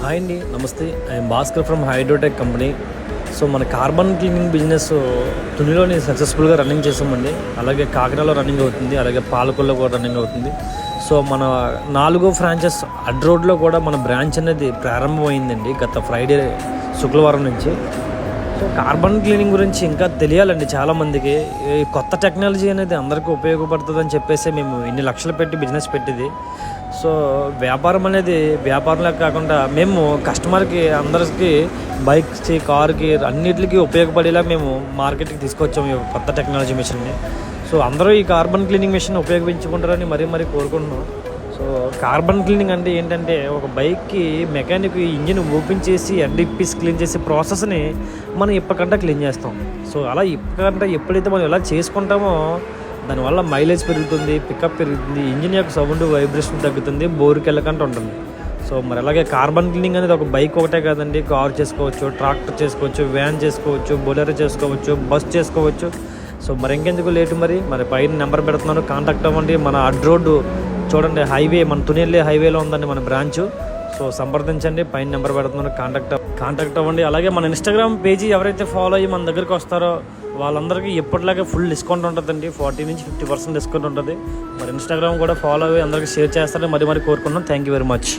Hi అండి, నమస్తే. I'm Bhaskar from Hydrotech company. So మన కార్బన్ క్లీనింగ్ బిజినెస్ తునిలోని సక్సెస్ఫుల్గా రన్నింగ్ చేసామండి. అలాగే కాకినాడలో రన్నింగ్ అవుతుంది, అలాగే పాలకొల్లో కూడా రన్నింగ్ అవుతుంది. సో మన 4 ఫ్రాంచైజ్ అడ్ రోడ్లో కూడా మన బ్రాంచ్ అనేది ప్రారంభమైందండి గత ఫ్రైడే శుక్రవారం నుంచి. సో కార్బన్ క్లీనింగ్ గురించి ఇంకా తెలియాలండి చాలామందికి. ఈ కొత్త టెక్నాలజీ అనేది అందరికీ ఉపయోగపడుతుందని చెప్పేసి మేము ఇన్ని లక్షలు పెట్టి బిజినెస్ పెట్టింది. సో వ్యాపారం అనేది వ్యాపారంలా కాకుండా మేము కస్టమర్కి అందరికీ బైక్స్కి, కార్కి అన్నిటికీ ఉపయోగపడేలా మేము మార్కెట్కి తీసుకొచ్చాము ఈ కొత్త టెక్నాలజీ మిషన్ని. సో అందరూ ఈ కార్బన్ క్లీనింగ్ మిషన్ ఉపయోగించుకుంటారని మరీ కోరుకుంటున్నాం. సో కార్బన్ క్లీనింగ్ అంటే ఏంటంటే ఒక బైక్కి మెకానిక్ ఇంజిన్ ఓపెన్ చేసి ఇప్పిసి క్లీన్ చేసే ప్రాసెస్ని మనం ఇప్పకంటే క్లీన్ చేస్తాం. సో అలా ఇప్పకంటే ఎప్పుడైతే మనం ఎలా చేసుకుంటామో దానివల్ల మైలేజ్ పెరుగుతుంది, పికప్ పెరుగుతుంది, ఇంజిన్ యొక్క సౌండ్ వైబ్రేషన్ తగ్గుతుంది, బోరుకి వెళ్ళకంటే ఉంటుంది. సో మరి అలాగే కార్బన్ క్లీనింగ్ అనేది ఒక బైక్ ఒకటే కాదండి, కార్ చేసుకోవచ్చు, ట్రాక్టర్ చేసుకోవచ్చు, వ్యాన్ చేసుకోవచ్చు, బొలెరో చేసుకోవచ్చు, బస్ చేసుకోవచ్చు. సో మరి ఇంకెందుకు లేటు, మరి పైన నెంబర్ పెడుతున్నాను, కాంటాక్ట్ అవ్వండి. మన అడ్ రోడ్డు చూడండి, హైవే మన తునియల్లే హైవేలో ఉందండి మన బ్రాంచ్. సో సంప్రదించండి, పైన నెంబర్ పెడుతున్నాను, కాంటాక్ట్ అవ్వండి. అలాగే మన ఇన్స్టాగ్రామ్ పేజీ ఎవరైతే ఫాలో అయ్యి మన దగ్గరికి వస్తారో వాళ్ళందరికీ ఎప్పటిలాగే ఫుల్ డిస్కౌంట్ ఉంటుందండి. 40 నుంచి 50% డిస్కౌంట్ ఉంటుంది. మరి ఇన్స్టాగ్రామ్ కూడా ఫాలో అయ్యి అందరికీ షేర్ చేస్తారని మరి కోరుకున్నాం. Thank you very much.